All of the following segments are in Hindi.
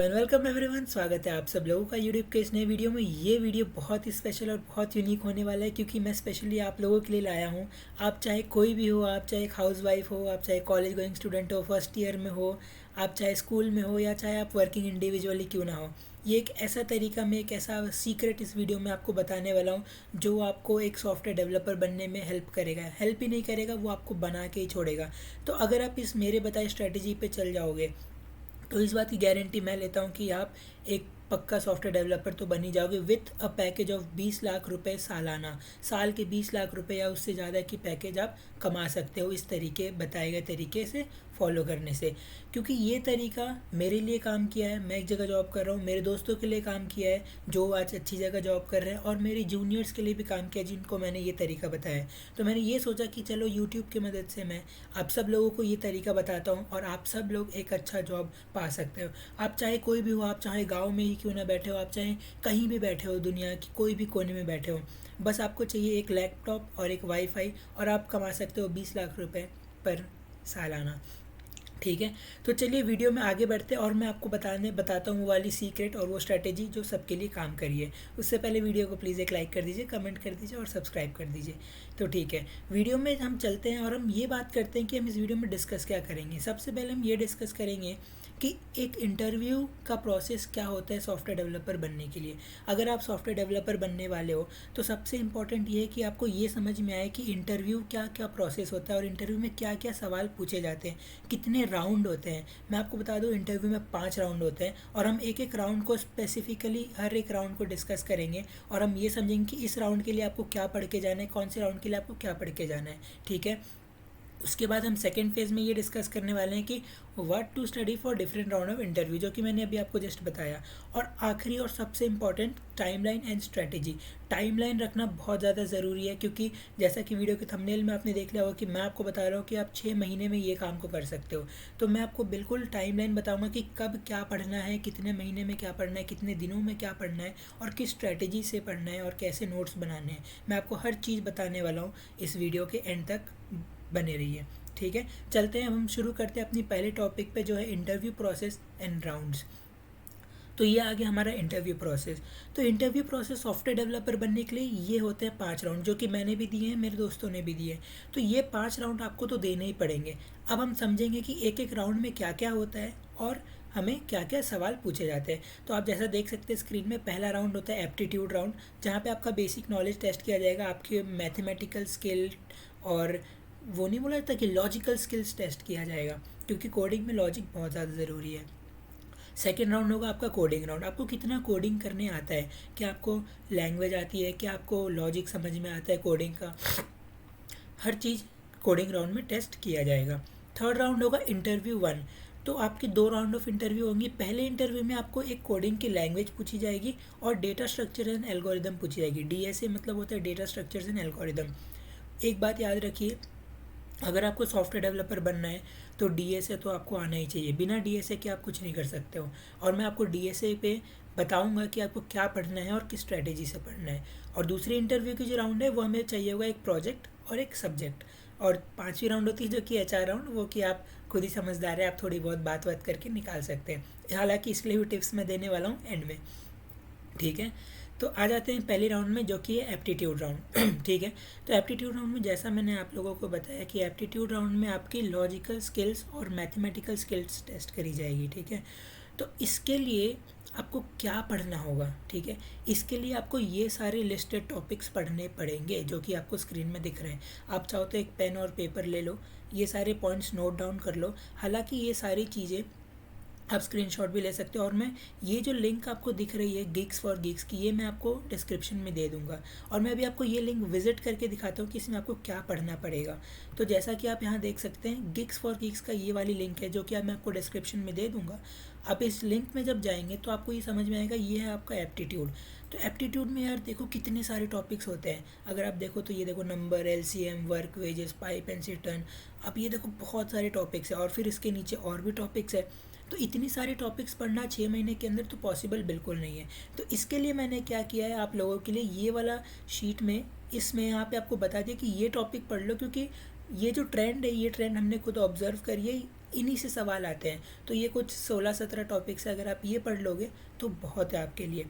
And welcome everyone. स्वागत है आप सब लोगों का यूट्यूब के इस नए वीडियो में। ये वीडियो बहुत ही स्पेशल और बहुत यूनिक होने वाला है क्योंकि मैं स्पेशली आप लोगों के लिए लाया हूँ। आप चाहे कोई भी हो, आप चाहे एक हाउस वाइफ हो, आप चाहे कॉलेज गोइंग स्टूडेंट हो, फर्स्ट ईयर में हो, आप चाहे स्कूल में हो या चाहे आप वर्किंग इंडिविजुअली क्यों ना हो, ये एक ऐसा तरीका, मैं एक ऐसा सीक्रेट इस वीडियो में आपको बताने वाला हूँ जो आपको एक सॉफ्टवेयर डेवलपर बनने में हेल्प करेगा। हेल्प ही नहीं करेगा, वो आपको बना के ही छोड़ेगा। तो अगर आप इस मेरे बताए स्ट्रेटजी पे चल जाओगे तो इस बात की गारंटी मैं लेता हूँ कि आप एक पक्का सॉफ्टवेयर डेवलपर तो बन ही जाओगे with a package of 20 lakh रुपए सालाना। साल के 20 लाख रुपए या उससे ज़्यादा की पैकेज आप कमा सकते हो इस तरीके, बताए गए तरीके से फॉलो करने से। क्योंकि ये तरीका मेरे लिए काम किया है, मैं एक जगह जॉब कर रहा हूँ, मेरे दोस्तों के लिए काम किया है जो आज अच्छी जगह जॉब कर रहे हैं, और मेरे जूनियर्स के लिए भी काम किया जिनको मैंने ये तरीका बताया है। तो मैंने ये सोचा कि चलो यूट्यूब की मदद से मैं आप सब लोगों को ये तरीका बताता हूँ और आप सब लोग एक अच्छा जॉब पा सकते हो। आप चाहे कोई भी हो, आप चाहे गाँव में ही क्यों ना बैठे हो, आप चाहे कहीं भी बैठे हो, दुनिया की कोई भी कोने में बैठे हो, बस आपको चाहिए एक लैपटॉप और एक वाईफाई और आप कमा सकते हो 20 लाख रुपए पर सालाना। ठीक है, तो चलिए वीडियो में आगे बढ़ते हैं और मैं आपको बताता हूँ वो वाली सीक्रेट और वो स्ट्रैटेजी जो सबके लिए काम करी है। उससे पहले वीडियो को प्लीज़ एक लाइक कर दीजिए, कमेंट कर दीजिए और सब्सक्राइब कर दीजिए। तो ठीक है, वीडियो में हम चलते हैं और हम ये बात करते हैं कि हम इस वीडियो में डिस्कस क्या करेंगे। सबसे पहले हम ये डिस्कस करेंगे कि एक इंटरव्यू का प्रोसेस क्या होता है सॉफ्टवेयर डेवलपर बनने के लिए। अगर आप सॉफ्टवेयर डेवलपर बनने वाले हो तो सबसे इम्पॉर्टेंट ये है कि आपको ये समझ में आए कि इंटरव्यू क्या क्या प्रोसेस होता है और इंटरव्यू में क्या क्या सवाल पूछे जाते हैं, कितने राउंड होते हैं। मैं आपको बता दूं, इंटरव्यू में 5 राउंड होते हैं और हम एक एक राउंड को स्पेसिफिकली हर एक राउंड को डिस्कस करेंगे और हम ये समझेंगे कि इस राउंड के लिए आपको क्या पढ़ के जाना है, कौन से राउंड के लिए आपको क्या पढ़ के जाना है। ठीक है, उसके बाद हम सेकेंड फेज़ में ये डिस्कस करने वाले हैं कि what to study for different round of interview, जो कि मैंने अभी आपको जस्ट बताया। और आखिरी और सबसे important, timeline and strategy. Timeline रखना बहुत ज़्यादा ज़रूरी है क्योंकि जैसा कि वीडियो के थंबनेल में आपने देख लिया होगा कि मैं आपको बता रहा हूँ कि आप 6 महीने में ये काम को कर सकते हो। तो मैं आपको बिल्कुल टाइमलाइन बताऊँगा कि कब क्या पढ़ना है, कितने महीने में क्या पढ़ना है, कितने दिनों में क्या पढ़ना है और किस स्ट्रेटेजी से पढ़ना है और कैसे नोट्स बनाने हैं। मैं आपको हर चीज़ बताने वाला हूँ, इस वीडियो के एंड तक बने रहिए। ठीक है, चलते हैं, हम शुरू करते हैं अपनी पहले टॉपिक पे जो है इंटरव्यू प्रोसेस एंड राउंड्स। तो ये आ गया हमारा इंटरव्यू प्रोसेस। तो इंटरव्यू प्रोसेस सॉफ्टवेयर डेवलपर बनने के लिए ये होते हैं 5 राउंड, जो कि मैंने भी दिए हैं, मेरे दोस्तों ने भी दिए हैं। तो ये 5 राउंड आपको तो देने ही पड़ेंगे। अब हम समझेंगे कि एक एक राउंड में क्या क्या होता है और हमें क्या क्या सवाल पूछे जाते हैं। तो आप जैसा देख सकते हैं स्क्रीन में, पहला राउंड होता है एप्टीट्यूड राउंड, जहाँ पे आपका बेसिक नॉलेज टेस्ट किया जाएगा, आपकी मैथमेटिकल स्किल और वो नहीं बोला जाता कि लॉजिकल स्किल्स टेस्ट किया जाएगा, क्योंकि कोडिंग में लॉजिक बहुत ज़्यादा ज़रूरी है। सेकेंड राउंड होगा आपका कोडिंग राउंड, आपको कितना कोडिंग करने आता है, क्या आपको लैंग्वेज आती है, क्या आपको लॉजिक समझ में आता है कोडिंग का, हर चीज़ कोडिंग राउंड में टेस्ट किया जाएगा। थर्ड राउंड होगा इंटरव्यू 1। तो आपके 2 राउंड ऑफ इंटरव्यू होंगी। पहले इंटरव्यू में आपको एक कोडिंग की लैंग्वेज पूछी जाएगी और डेटा स्ट्रक्चर एंड एल्गोरिदम पूछी जाएगी। डीएसए मतलब होता है डेटा स्ट्रक्चर्स एंड एल्गोरिदम। एक बात याद रखिए, अगर आपको सॉफ्टवेयर डेवलपर बनना है तो डीएसए तो आपको आना ही चाहिए, बिना डीएसए के आप कुछ नहीं कर सकते हो। और मैं आपको डीएसए पे बताऊंगा कि आपको क्या पढ़ना है और किस स्ट्रेटेजी से पढ़ना है। और दूसरी इंटरव्यू की जो राउंड है वो हमें चाहिए होगा एक प्रोजेक्ट और एक सब्जेक्ट। और पांचवी राउंड होती है जो कि एचआर राउंड, वो कि आप खुद ही समझदार है, आप थोड़ी बहुत बात करके निकाल सकते हैं। हालांकि इसके लिए भी टिप्स मैं देने वाला हूँ एंड में। ठीक है, तो आ जाते हैं पहले राउंड में जो कि है एप्टीट्यूड राउंड। ठीक है, तो एप्टीट्यूड राउंड में जैसा मैंने आप लोगों को बताया कि एप्टीट्यूड राउंड में आपकी लॉजिकल स्किल्स और मैथमेटिकल स्किल्स टेस्ट करी जाएगी। ठीक है, तो इसके लिए आपको क्या पढ़ना होगा। ठीक है, इसके लिए आपको ये सारे लिस्टेड टॉपिक्स पढ़ने पड़ेंगे जो कि आपको स्क्रीन में दिख रहे हैं। आप चाहो तो एक पेन और पेपर ले लो, ये सारे पॉइंट्स नोट डाउन कर लो। हालांकि ये सारी चीज़ें आप स्क्रीनशॉट भी ले सकते हो और मैं ये जो लिंक आपको दिख रही है गिग्स फॉर गिग्स की, ये मैं आपको डिस्क्रिप्शन में दे दूंगा। और मैं अभी आपको ये लिंक विजिट करके दिखाता हूँ कि इसमें आपको क्या पढ़ना पड़ेगा। तो जैसा कि आप यहाँ देख सकते हैं, गिग्स फॉर गिग्स का ये वाली लिंक है जो कि मैं आपको डिस्क्रिप्शन में दे दूँगा। आप इस लिंक में जब जाएंगे तो आपको ये समझ में आएगा, ये है आपका एप्टीट्यूड। तो एप्टीट्यूड में यार देखो कितने सारे टॉपिक्स होते हैं। अगर आप देखो तो ये देखो number, LCM, work, wages, pipe and return, आप ये देखो बहुत सारे टॉपिक्स है और फिर इसके नीचे और भी टॉपिक्स है। तो इतनी सारी टॉपिक्स पढ़ना 6 महीने के अंदर तो पॉसिबल बिल्कुल नहीं है। तो इसके लिए मैंने क्या किया है आप लोगों के लिए, ये वाला शीट में, इसमें यहाँ पे आपको बता दिया कि ये टॉपिक पढ़ लो, क्योंकि ये जो ट्रेंड है, ये ट्रेंड हमने खुद ऑब्जर्व करी है। इन्हीं से सवाल आते हैं। तो ये कुछ 16-17 टॉपिक्स अगर आप ये पढ़ लोगे तो बहुत है आपके लिए।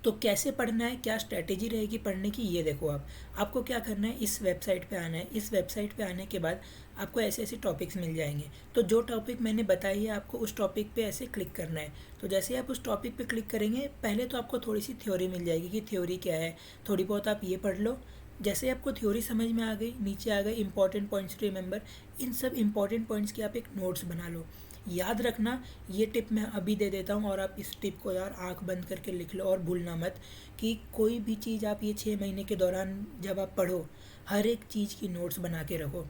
तो कैसे पढ़ना है, क्या स्ट्रैटेजी रहेगी पढ़ने की, ये देखो आपको क्या करना है, इस वेबसाइट पे आना है। इस वेबसाइट पे आने के बाद आपको ऐसे ऐसे टॉपिक्स मिल जाएंगे। तो जो टॉपिक मैंने बताई है आपको उस टॉपिक पे ऐसे क्लिक करना है। तो जैसे आप उस टॉपिक पे क्लिक करेंगे, पहले तो आपको थोड़ी सी थ्योरी मिल जाएगी कि थ्योरी क्या है, थोड़ी बहुत आप ये पढ़ लो। जैसे आपको थ्योरी समझ में आ गई, नीचे आ गए इंपॉर्टेंट पॉइंट्स टू रिमेंबर। इन सब इंपॉर्टेंट पॉइंट्स की आप एक नोट्स बना लो। याद रखना, ये टिप मैं अभी दे देता हूँ और आप इस टिप को यार आंख बंद करके लिख लो और भूलना मत कि कोई भी चीज़ आप ये 6 महीने के दौरान जब आप पढ़ो, हर एक चीज़ की नोट्स बना के रखो।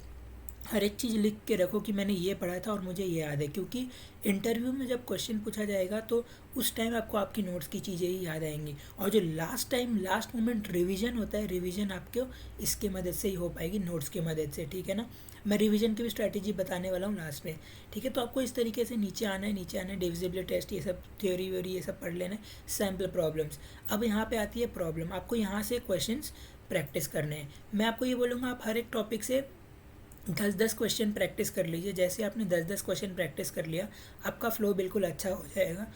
हर एक चीज़ लिख के रखो कि मैंने ये पढ़ा था और मुझे ये याद है, क्योंकि इंटरव्यू में जब क्वेश्चन पूछा जाएगा तो उस टाइम आपको आपकी नोट्स की चीज़ें ही याद आएंगी। और जो लास्ट मोमेंट रिवीजन होता है, रिवीजन आपको इसके मदद से ही हो पाएगी, नोट्स की मदद से, ठीक है ना। मैं रिवीजन की भी स्ट्रैटेजी बताने वाला हूँ लास्ट में, ठीक है। तो आपको इस तरीके से नीचे आना है, डिविजिबिलिटी टेस्ट, ये सब थ्योरी व्योरी ये सब पढ़ लेना है, सैम्पल प्रॉब्लम्स। अब यहाँ पे आती है प्रॉब्लम, आपको यहाँ से क्वेश्चंस प्रैक्टिस करने हैं। मैं आपको ये बोलूँगा आप हर एक टॉपिक से 10-10 क्वेश्चन प्रैक्टिस कर लीजिए। जैसे आपने 10-10 क्वेश्चन प्रैक्टिस कर लिया, आपका फ़्लो बिल्कुल अच्छा हो जाएगा।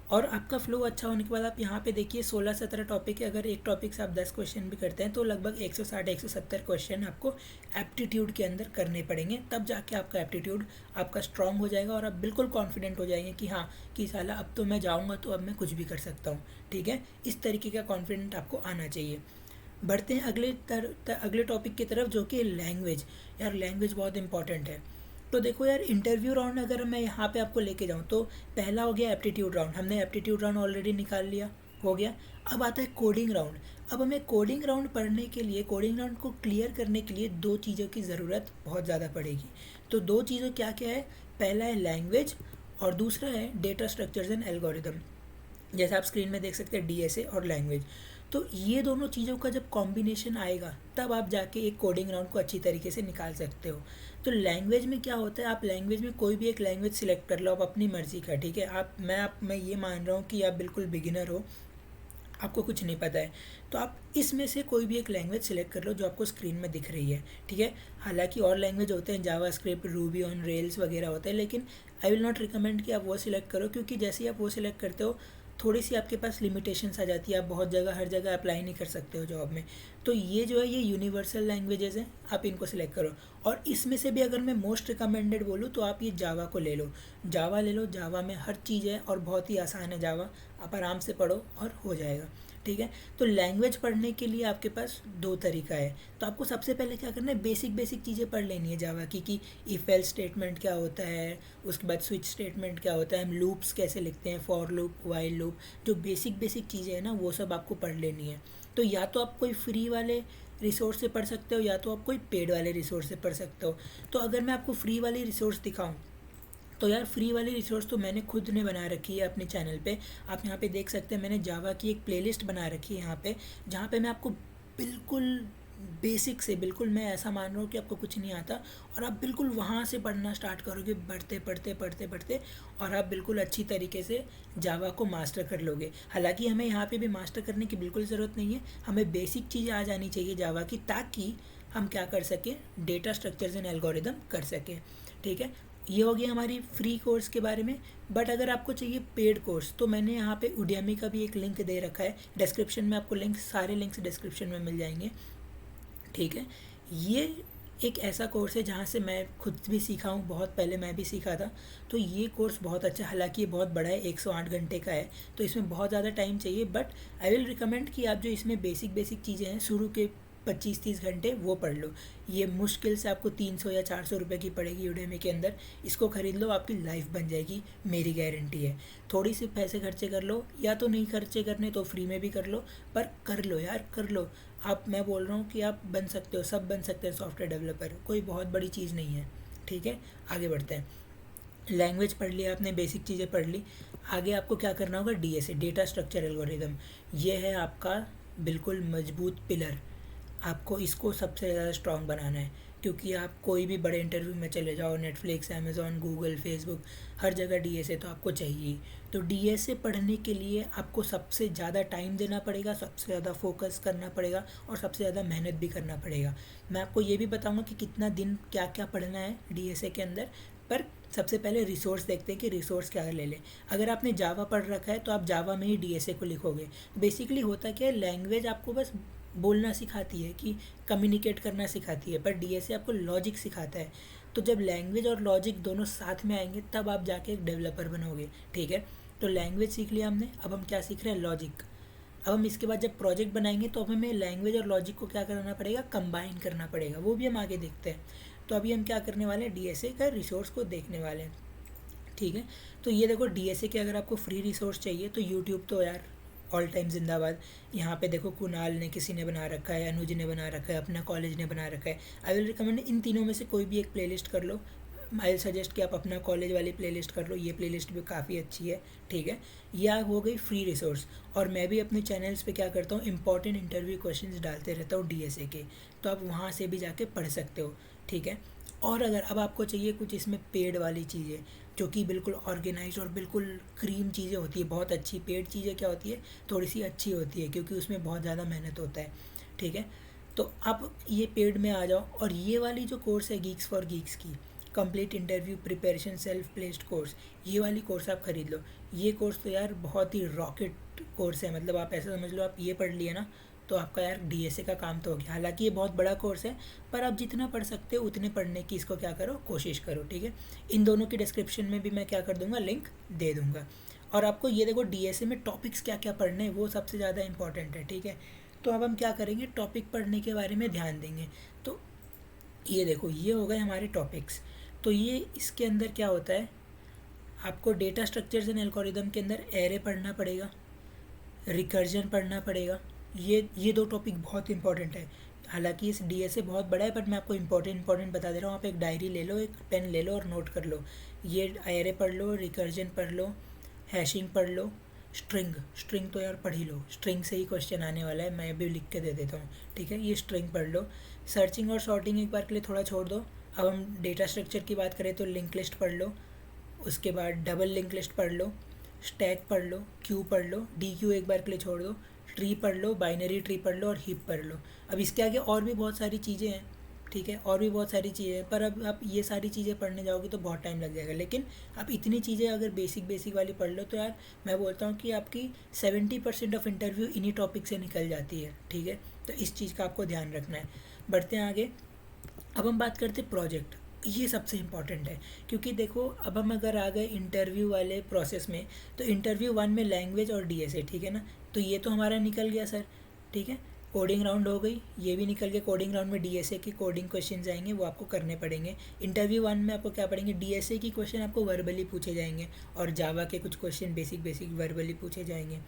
और आपका फ़्लो अच्छा होने के बाद आप यहाँ पे देखिए 16-17 टॉपिक है। अगर एक टॉपिक से आप 10 क्वेश्चन भी करते हैं तो लगभग 160-170 क्वेश्चन आपको एप्टीट्यूड के अंदर करने पड़ेंगे, तब जाके आपका एप्टीट्यूड आपका स्ट्रांग हो जाएगा और आप बिल्कुल कॉन्फिडेंट हो जाएंगे कि हाँ, कि साला अब तो मैं जाऊँगा तो अब मैं कुछ भी कर सकता हूँ, ठीक है। इस तरीके का कॉन्फिडेंट आपको आना चाहिए। बढ़ते हैं अगले टॉपिक की तरफ, जो कि लैंग्वेज। यार लैंग्वेज बहुत इंपॉर्टेंट है। तो देखो यार, इंटरव्यू राउंड अगर मैं यहाँ पे आपको लेके जाऊँ तो पहला हो गया एप्टीट्यूड राउंड, हमने एप्टीट्यूड राउंड ऑलरेडी निकाल लिया, हो गया। अब आता है कोडिंग राउंड। अब हमें कोडिंग राउंड पढ़ने के लिए, कोडिंग राउंड को क्लियर करने के लिए दो चीज़ों की ज़रूरत बहुत ज़्यादा पड़ेगी। तो दो चीज़ों क्या क्या है, पहला है लैंग्वेज और दूसरा है डेटा स्ट्रक्चर्स एंड एल्गोरिदम। जैसे आप स्क्रीन में देख सकते हैं, डीएसए और लैंग्वेज। तो ये दोनों चीज़ों का जब कॉम्बिनेशन आएगा तब आप जाके एक कोडिंग राउंड को अच्छी तरीके से निकाल सकते हो। तो लैंग्वेज में क्या होता है, आप लैंग्वेज में कोई भी एक लैंग्वेज सिलेक्ट कर लो आप अपनी मर्ज़ी का, ठीक है। मैं ये मान रहा हूँ कि आप बिल्कुल बिगिनर हो, आपको कुछ नहीं पता है, तो आप इसमें से कोई भी एक लैंग्वेज सिलेक्ट कर लो जो आपको स्क्रीन में दिख रही है, ठीक है। हालांकि और लैंग्वेज होते हैं, जावा स्क्रिप्ट, रूबी ऑन रेल्स वगैरह होते हैं, लेकिन आई विल नॉट रिकमेंड कि आप वो सिलेक्ट करो, क्योंकि जैसे ही आप वो सिलेक्ट करते हो थोड़ी सी आपके पास लिमिटेशंस आ जाती है, आप बहुत जगह हर जगह अप्लाई नहीं कर सकते हो जॉब में। तो ये जो है, ये यूनिवर्सल लैंग्वेजेस हैं, आप इनको सिलेक्ट करो। और इसमें से भी अगर मैं मोस्ट रिकमेंडेड बोलूँ तो आप ये जावा को ले लो, जावा ले लो। जावा में हर चीज़ है और बहुत ही आसान है जावा, आप आराम से पढ़ो और हो जाएगा, ठीक है। तो लैंग्वेज पढ़ने के लिए आपके पास दो तरीका है। तो आपको सबसे पहले क्या करना है, बेसिक चीज़ें पढ़ लेनी है जावा की, कि इफ एल्स स्टेटमेंट क्या होता है, उसके बाद स्विच स्टेटमेंट क्या होता है, हम लूप्स कैसे लिखते हैं, फॉर लूप, वाइल लूप, जो बेसिक चीज़ें हैं ना, वो सब आपको पढ़ लेनी है। तो या तो आप कोई फ्री वाले रिसोर्स से पढ़ सकते हो या तो आप कोई पेड वाले रिसोर्स से पढ़ सकते हो। तो अगर मैं आपको फ्री वाली रिसोर्स दिखाऊँ तो यार, फ्री वाली रिसोर्स तो मैंने खुद ने बना रखी है अपने चैनल पे। आप यहाँ पे देख सकते हैं, मैंने जावा की एक प्लेलिस्ट बना रखी है यहाँ पे, जहाँ पे मैं आपको बिल्कुल बेसिक से, बिल्कुल मैं ऐसा मान रहा हूँ कि आपको कुछ नहीं आता और आप बिल्कुल वहाँ से पढ़ना स्टार्ट करोगे, पढ़ते और आप बिल्कुल अच्छी तरीके से जावा को मास्टर कर लोगे। हालांकि हमें यहाँ पे भी मास्टर करने की बिल्कुल ज़रूरत नहीं है, हमें बेसिक चीज़ें आ जानी चाहिए जावा की, ताकि हम क्या कर सकें, डेटा स्ट्रक्चर्स एंड एल्गोरिदम कर सकें, ठीक है। ये हो गया हमारी फ्री कोर्स के बारे में। बट अगर आपको चाहिए पेड कोर्स तो मैंने यहाँ पे उडियामी का भी एक लिंक दे रखा है डिस्क्रिप्शन में, आपको सारे लिंक्स डिस्क्रिप्शन में मिल जाएंगे, ठीक है। ये एक ऐसा कोर्स है जहाँ से मैं खुद भी सीखा हूँ, बहुत पहले मैं भी सीखा था। तो ये कोर्स बहुत अच्छा है, हालांकि ये बहुत बड़ा है, 108 घंटे का है, तो इसमें बहुत ज़्यादा टाइम चाहिए। बट आई विल रिकमेंड कि आप जो इसमें बेसिक चीज़ें हैं, शुरू के 25-30 घंटे वो पढ़ लो। ये मुश्किल से आपको 300 या 400 रुपये की पड़ेगी यूडेमी के अंदर। इसको ख़रीद लो, आपकी लाइफ बन जाएगी, मेरी गारंटी है। थोड़ी सी पैसे खर्चे कर लो, या तो नहीं खर्चे करने तो फ्री में भी कर लो, पर कर लो यार, कर लो आप। मैं बोल रहा हूँ कि आप बन सकते हो, सब बन सकते हैं सॉफ्टवेयर डेवलपर, कोई बहुत बड़ी चीज़ नहीं है, ठीक है। आगे बढ़ते हैं। लैंग्वेज पढ़ लिया आपने, बेसिक चीज़ें पढ़ ली। आगे आपको क्या करना होगा, डीएसए, डेटा स्ट्रक्चर एल्गोरिदम। ये है आपका बिल्कुल मजबूत पिलर, आपको इसको सबसे ज़्यादा स्ट्रॉन्ग बनाना है। क्योंकि आप कोई भी बड़े इंटरव्यू में चले जाओ, नेटफ्लिक्स, अमेज़ॉन, गूगल, फेसबुक, हर जगह डीएसए तो आपको चाहिए। तो डीएसए पढ़ने के लिए आपको सबसे ज़्यादा टाइम देना पड़ेगा, सबसे ज़्यादा फोकस करना पड़ेगा और सबसे ज़्यादा मेहनत भी करना पड़ेगा। मैं आपको ये भी बताऊंगा कि कितना दिन क्या क्या पढ़ना है डीएसए के अंदर, पर सबसे पहले रिसोर्स देखते हैं कि रिसोर्स क्या ले लें। अगर आपने जावा पढ़ रखा है तो आप जावा में ही डीएसए को लिखोगे। बेसिकली होता क्या है, लैंग्वेज आपको बस बोलना सिखाती है, कि कम्युनिकेट करना सिखाती है, पर डीएसए आपको लॉजिक सिखाता है। तो जब लैंग्वेज और लॉजिक दोनों साथ में आएंगे तब आप जाके एक डेवलपर बनोगे। ठीक है, तो लैंग्वेज सीख लिया हमने, अब हम क्या सीख रहे हैं, लॉजिक। अब हम इसके बाद जब प्रोजेक्ट बनाएंगे तो अब हमें लैंग्वेज और लॉजिक को क्या करना पड़ेगा, कंबाइन करना पड़ेगा, वो भी हम आगे देखते हैं। तो अभी हम क्या करने वाले हैं, डीएसए का रिसोर्स को देखने वाले हैं। ठीक है, तो ये देखो डीएसए के अगर आपको फ्री रिसोर्स चाहिए तो यूट्यूब तो यार ऑल टाइम जिंदाबाद। यहाँ पे देखो कुणाल ने किसी ने बना रखा है, अनुज ने बना रखा है, अपना कॉलेज ने बना रखा है। आई विल रिकमेंड इन तीनों में से कोई भी एक प्लेलिस्ट कर लो। आई विल सजेस्ट कि आप अपना कॉलेज वाली प्लेलिस्ट कर लो, ये प्लेलिस्ट भी काफ़ी अच्छी है। ठीक है, यह हो गई फ्री रिसोर्स। और मैं भी अपने चैनल्स पे क्या करता हूँ, इंपॉर्टेंट इंटरव्यू क्वेश्चंस डालते रहता हूँ डीएसए के, तो आप वहाँ से भी जाके पढ़ सकते हो। ठीक है, और अगर अब आपको चाहिए कुछ इसमें पेड वाली चीज़ें, जो कि बिल्कुल ऑर्गेनाइज और बिल्कुल क्रीम चीज़ें होती है, बहुत अच्छी पेड चीज़ें क्या होती है, थोड़ी सी अच्छी होती है, क्योंकि उसमें बहुत ज़्यादा मेहनत होता है। ठीक है, तो आप ये पेड में आ जाओ, और ये वाली जो कोर्स है गीक्स फॉर गीक्स की, complete interview preparation self placed course, ये वाली कोर्स आप ख़रीद लो। ये कोर्स तो यार बहुत ही रॉकेट कोर्स है, मतलब आप ऐसा समझ लो, आप ये पढ़ लिए ना तो आपका यार डीएसए का काम तो हो गया। हालांकि ये बहुत बड़ा कोर्स है, पर आप जितना पढ़ सकते हो उतने पढ़ने की इसको क्या करो, कोशिश करो। ठीक है, इन दोनों की डिस्क्रिप्शन में भी मैं क्या कर दूंगा, लिंक दे दूंगा। और आपको ये देखो डीएसए में टॉपिक्स क्या क्या पढ़ने हैं, वो सबसे ज़्यादा इंपॉर्टेंट है। ठीक है, तो अब हम क्या करेंगे, टॉपिक पढ़ने के बारे में ध्यान देंगे। तो ये देखो, ये हो गए हमारे टॉपिक्स। तो ये इसके अंदर क्या होता है, आपको डेटा स्ट्रक्चर्स एंड एल्गोरिदम के अंदर एरे पढ़ना पड़ेगा, रिकर्जन पढ़ना पड़ेगा। ये दो टॉपिक बहुत इंपॉर्टेंट है। हालांकि इस डीएसए बहुत बड़ा है, बट मैं आपको इंपॉर्टेंट बता दे रहा हूँ। आप एक डायरी ले लो, एक पेन ले लो और नोट कर लो। ये एरे पढ़ लो, रिकर्जन पढ़ लो, हैशिंग पढ़ लो, स्ट्रिंग तो यार पढ़ ही लो, स्ट्रिंग से ही क्वेश्चन आने वाला है, मैं अभी लिख के दे देता हूँ। ठीक है, ये स्ट्रिंग पढ़ लो। सर्चिंग और सॉर्टिंग एक बार के लिए थोड़ा छोड़ दो। अब हम डेटा स्ट्रक्चर की बात करें तो लिंक लिस्ट पढ़ लो, उसके बाद डबल लिंक लिस्ट पढ़ लो, स्टैक पढ़ लो, क्यू पढ़ लो, डी क्यू एक बार के लिए छोड़ दो, ट्री पढ़ लो, बाइनरी ट्री पढ़ लो और हीप पढ़ लो। अब इसके आगे और भी बहुत सारी चीज़ें हैं। ठीक है, और भी बहुत सारी चीज़ें हैं, पर अब आप ये सारी चीज़ें पढ़ने जाओगे तो बहुत टाइम लग जाएगा। लेकिन आप इतनी चीज़ें अगर बेसिक वाली पढ़ लो तो यार मैं बोलता हूँ कि आपकी 70% ऑफ इंटरव्यू इन्हीं टॉपिक से निकल जाती है। ठीक है, तो इस चीज़ का आपको ध्यान रखना है। बढ़ते हैं आगे। अब हम बात करते हैं प्रोजेक्ट। ये सबसे इम्पॉर्टेंट है, क्योंकि देखो अब हम अगर आ गए इंटरव्यू वाले प्रोसेस में, तो इंटरव्यू 1 में लैंग्वेज और डीएसए, ठीक है ना, तो ये तो हमारा निकल गया सर। ठीक है, कोडिंग राउंड हो गई, ये भी निकल गया। कोडिंग राउंड में डीएसए के कोडिंग क्वेश्चन आएंगे, वो आपको करने पड़ेंगे। इंटरव्यू 1 में आपको क्या पढ़ेंगे, डीएसए की क्वेश्चन आपको वर्बली पूछे जाएंगे, और जावा के कुछ क्वेश्चन बेसिक वर्बली पूछे जाएंगे।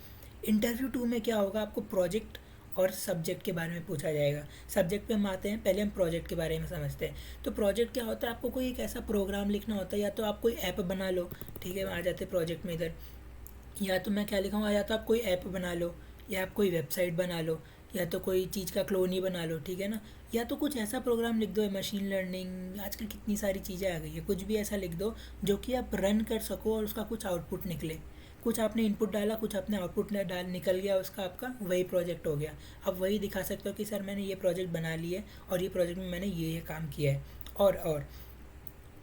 इंटरव्यू 2 में क्या होगा, आपको प्रोजेक्ट और सब्जेक्ट के बारे में पूछा जाएगा। सब्जेक्ट पे हम आते हैं, पहले हम प्रोजेक्ट के बारे में समझते हैं। तो प्रोजेक्ट क्या होता है, आपको कोई एक ऐसा प्रोग्राम लिखना होता है, या तो आप कोई ऐप बना लो। ठीक है, आ जाते प्रोजेक्ट में इधर, या तो मैं क्या लिखाऊंगा, या तो आप कोई ऐप बना लो, या आप कोई वेबसाइट बना लो, या तो कोई चीज़ का क्लोन ही बना लो। ठीक है ना, या तो कुछ ऐसा प्रोग्राम लिख दो, मशीन लर्निंग, आजकल कितनी सारी चीज़ें आ गई है, कुछ भी ऐसा लिख दो जो कि आप रन कर सको और उसका कुछ आउटपुट निकले। कुछ आपने इनपुट डाला, कुछ आपने आउटपुट डाल निकल गया उसका, आपका वही प्रोजेक्ट हो गया। अब वही दिखा सकते हो कि सर मैंने ये प्रोजेक्ट बना लिया है, और ये प्रोजेक्ट में मैंने ये काम किया है। और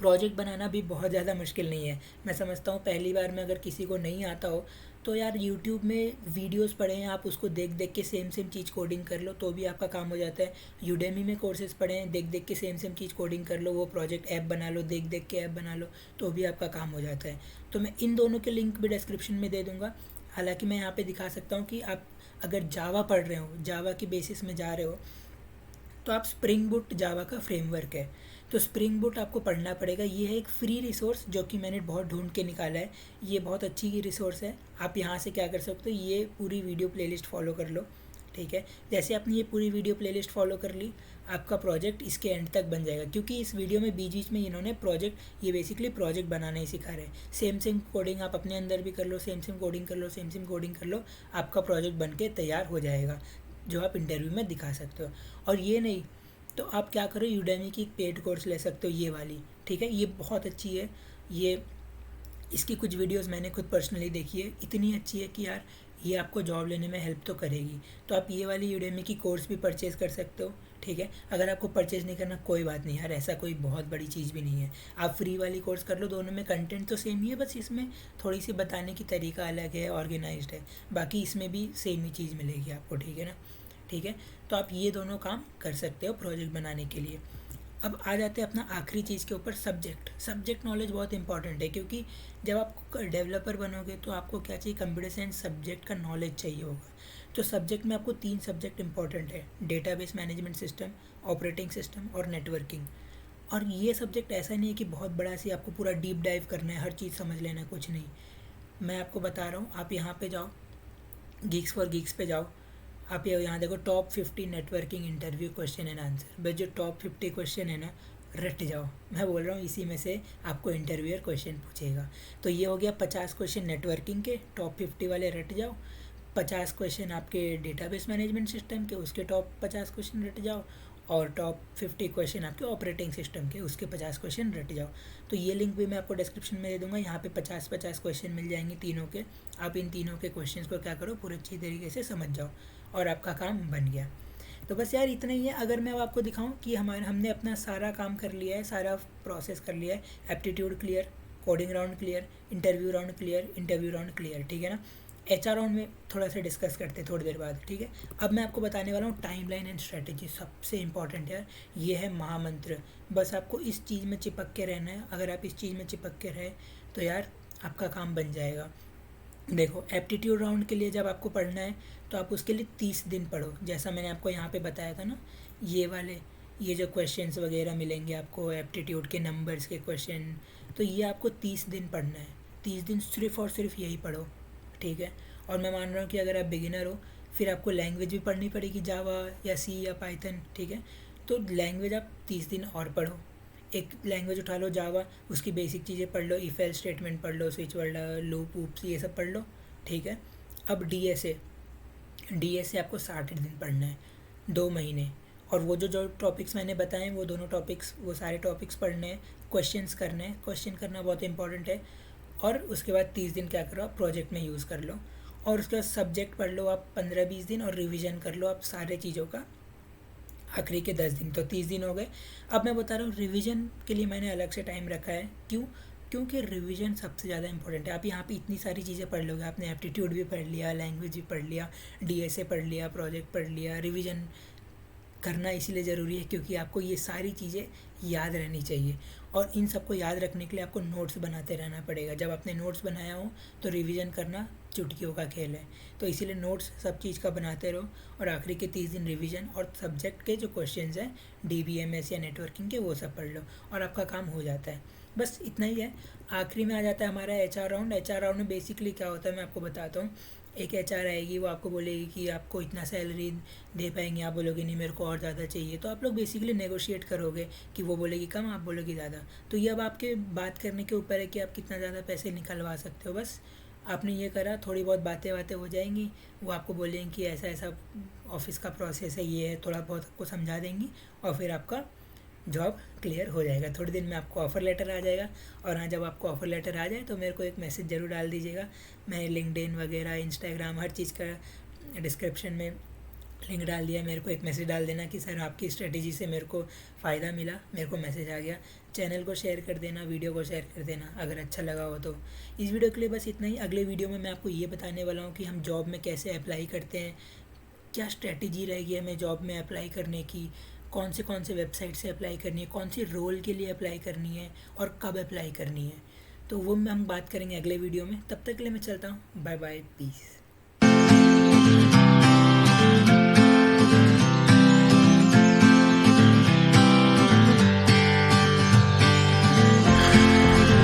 प्रोजेक्ट बनाना भी बहुत ज़्यादा मुश्किल नहीं है। मैं समझता हूँ पहली बार में अगर किसी को नहीं आता हो तो यार यूट्यूब में वीडियोस पढ़े हैं, आप उसको देख देख के सेम चीज़ कोडिंग कर लो तो भी आपका काम हो जाता है। यूडेमी में कोर्सेज पढ़े हैं, देख देख के सेम चीज़ कोडिंग कर लो, वो प्रोजेक्ट ऐप बना लो, देख देख के ऐप बना लो, तो भी आपका काम हो जाता है। तो मैं इन दोनों के लिंक भी डिस्क्रिप्शन में दे दूँगा। हालाँकि मैं यहाँ पर दिखा सकता हूँ कि आप अगर जावा पढ़ रहे हो, जावा की बेसिस में जा रहे हो, तो आप स्प्रिंग बूट जावा का फ्रेमवर्क है, तो स्प्रिंग बूट आपको पढ़ना पड़ेगा। ये है एक फ्री रिसोर्स जो कि मैंने बहुत ढूंढ के निकाला है। ये बहुत अच्छी रिसोर्स है। आप यहाँ से क्या कर सकते हो, ये पूरी वीडियो प्लेलिस्ट फॉलो कर लो। ठीक है, जैसे आपने ये पूरी वीडियो प्लेलिस्ट फॉलो कर ली, आपका प्रोजेक्ट इसके एंड तक बन जाएगा। क्योंकि इस वीडियो में बीच में इन्होंने प्रोजेक्ट, ये बेसिकली प्रोजेक्ट बनाना ही सिखा रहे हैं। सेम कोडिंग आप अपने अंदर भी कर लो, सेम कोडिंग कर लो, सेम कोडिंग कर लो, आपका प्रोजेक्ट बन के तैयार हो जाएगा, जो आप इंटरव्यू में दिखा सकते हो। और ये नहीं तो आप क्या करो, यूडेमी की एक पेड कोर्स ले सकते हो, ये वाली। ठीक है, ये बहुत अच्छी है। ये इसकी कुछ वीडियोस मैंने खुद पर्सनली देखी है, इतनी अच्छी है कि यार ये आपको जॉब लेने में हेल्प तो करेगी। तो आप ये वाली यूडेमी की कोर्स भी परचेज़ कर सकते हो, ठीक है। अगर आपको परचेज़ नहीं करना कोई बात नहीं यार, ऐसा कोई बहुत बड़ी चीज़ भी नहीं है, आप फ्री वाली कोर्स कर लो। दोनों में कंटेंट तो सेम ही है, बस इसमें थोड़ी सी बताने की तरीका अलग है, ऑर्गेनाइज्ड है। बाकी इसमें भी सेम ही चीज़ मिलेगी आपको, ठीक है ना। ठीक है, तो आप ये दोनों काम कर सकते हो प्रोजेक्ट बनाने के लिए। अब आ जाते हैं अपना आखिरी चीज़ के ऊपर, सब्जेक्ट नॉलेज बहुत इंपॉर्टेंट है, क्योंकि जब आप डेवलपर बनोगे तो आपको क्या चाहिए, कंप्यूटर साइंस सब्जेक्ट का नॉलेज चाहिए होगा। तो सब्जेक्ट में आपको 3 सब्जेक्ट इंपॉर्टेंट है, database management system, operating system और नेटवर्किंग। और ये सब्जेक्ट ऐसा नहीं है कि बहुत बड़ा सी आपको पूरा डीप डाइव करना है, हर चीज़ समझ लेना है, कुछ नहीं। मैं आपको बता रहा हूँ, आप यहाँ पे जाओ, गीक्स फॉर गीक्स पे जाओ, आप ये यहाँ देखो top 50 networking interview question and answer. बस जो टॉप 50 क्वेश्चन है ना, रट जाओ, मैं बोल रहा हूँ इसी में से आपको इंटरव्यूअर क्वेश्चन पूछेगा। तो ये हो गया 50 क्वेश्चन नेटवर्किंग के, टॉप 50 वाले रट जाओ। 50 क्वेश्चन आपके डेटाबेस मैनेजमेंट सिस्टम के, उसके टॉप 50 क्वेश्चन रट जाओ। और टॉप 50 क्वेश्चन आपके ऑपरेटिंग सिस्टम के, उसके 50 क्वेश्चन रट जाओ। तो ये लिंक भी मैं आपको डिस्क्रिप्शन में दे दूँगा, यहाँ पे 50-50 क्वेश्चन मिल जाएंगे तीनों के। आप इन तीनों के क्वेश्चन को क्या करो, पूरे अच्छी तरीके से समझ जाओ और आपका काम बन गया। तो बस यार इतना ही है। अगर मैं अब आपको दिखाऊं कि हमने अपना सारा काम कर लिया है, सारा प्रोसेस कर लिया है, aptitude clear, coding round clear, interview round clear, ठीक है ना। HR राउंड में थोड़ा सा डिस्कस करते हैं थोड़ी देर बाद, ठीक है। अब मैं आपको बताने वाला हूँ टाइमलाइन एंड स्ट्रेटेजी, सबसे इंपॉर्टेंट यार, ये है महामंत्र। बस आपको इस चीज़ में चिपक के रहना है। अगर आप इस चीज़ में चिपक के रहे तो यार आपका काम बन जाएगा। देखो, एप्टीट्यूड राउंड के लिए जब आपको पढ़ना है तो आप उसके लिए 30 दिन पढ़ो, जैसा मैंने आपको यहाँ पे बताया था ना। ये जो क्वेश्चंस वगैरह मिलेंगे आपको, एप्टीट्यूड के नंबर्स के क्वेश्चन, तो ये आपको 30 दिन पढ़ना है। 30 दिन सिर्फ और सिर्फ यही पढ़ो, ठीक है। और मैं मान रहा हूँ कि अगर आप बिगिनर हो, फिर आपको लैंग्वेज भी पढ़नी पड़ेगी, जावा या सी या पाइथन, ठीक है। तो लैंग्वेज आप 30 दिन और पढ़ो। एक लैंग्वेज उठा लो जावा, उसकी बेसिक चीज़ें पढ़ लो, इफ एल्स स्टेटमेंट पढ़ लो, स्विच वर्ड, लूप ऊप्स, ये सब पढ़ लो, ठीक है। अब डीएसए आपको 60 दिन पढ़ना है, 2 महीने। और वो जो टॉपिक्स मैंने बताए वो दोनों टॉपिक्स, वो सारे टॉपिक्स पढ़ने हैं, क्वेश्चंस करने हैं, क्वेश्चन करना बहुत इंपॉर्टेंट है। और उसके बाद 30 दिन क्या करो, आप प्रोजेक्ट में यूज़ कर लो। और उसके बाद सब्जेक्ट पढ़ लो आप 15-20 दिन, और रिवीजन कर लो आप सारे चीज़ों का आखिरी के 10 दिन। तो 30 दिन हो गए। अब मैं बता रहा हूँ रिवीजन के लिए मैंने अलग से टाइम रखा है। क्योंकि रिवीजन सबसे ज़्यादा इंपॉर्टेंट है। आप यहाँ पे इतनी सारी चीज़ें पढ़ लोगे, आपने एप्टीट्यूड भी पढ़ लिया, लैंग्वेज भी पढ़ लिया, डीएसए पढ़ लिया, प्रोजेक्ट पढ़ लिया, रिवीजन करना इसीलिए ज़रूरी है क्योंकि आपको ये सारी चीज़ें याद रहनी चाहिए। और इन सबको याद रखने के लिए आपको नोट्स बनाते रहना पड़ेगा। जब आपने नोट्स बनाया हो तो रिवीजन करना चुटकियों का खेल है। तो इसीलिए नोट्स सब चीज़ का बनाते रहो, और आखिरी के 30 दिन रिवीजन, और सब्जेक्ट के जो क्वेश्चंस हैं DBMS या नेटवर्किंग के, वो सब पढ़ लो और आपका काम हो जाता है। बस इतना ही है। आखिरी में आ जाता है हमारा HR राउंड। HR राउंड में बेसिकली क्या होता है मैं आपको बताता हूँ। एक HR आएगी, वो आपको बोलेगी कि आपको इतना सैलरी दे पाएंगे, आप बोलोगे नहीं मेरे को और ज़्यादा चाहिए। तो आप लोग बेसिकली नेगोशिएट करोगे कि वो बोलेगी कम, आप बोलोगे ज़्यादा। तो ये अब आपके बात करने के ऊपर है कि आप कितना ज़्यादा पैसे निकलवा सकते हो। बस आपने ये करा, थोड़ी बहुत बातें हो जाएंगी, वो आपको बोलेंगे कि ऐसा ऐसा ऑफिस का प्रोसेस है, ये है, थोड़ा बहुत आपको समझा देंगी, और फिर आपका जॉब क्लियर हो जाएगा। थोड़े दिन में आपको ऑफ़र लेटर आ जाएगा। और हाँ, जब आपको ऑफ़र लेटर आ जाए तो मेरे को एक मैसेज ज़रूर डाल दीजिएगा। मैं लिंक्डइन वगैरह, इंस्टाग्राम, हर चीज़ का डिस्क्रिप्शन में लिंक डाल दिया। मेरे को एक मैसेज डाल देना कि सर आपकी स्ट्रेटेजी से मेरे को फ़ायदा मिला, मेरे को मैसेज आ गया। चैनल को शेयर कर देना, वीडियो को शेयर कर देना अगर अच्छा लगा हो तो। इस वीडियो के लिए बस इतना ही। अगले वीडियो में मैं आपको ये बताने वाला हूँ कि हम जॉब में कैसे अप्लाई करते हैं, क्या स्ट्रेटेजी रहेगी हमें जॉब में अप्लाई करने की, कौन से वेबसाइट से अप्लाई करनी है, कौन सी रोल के लिए अप्लाई करनी है, और कब अप्लाई करनी है। तो वो हम बात करेंगे अगले वीडियो में। तब तक के लिए मैं चलता हूँ। Bye bye, piece.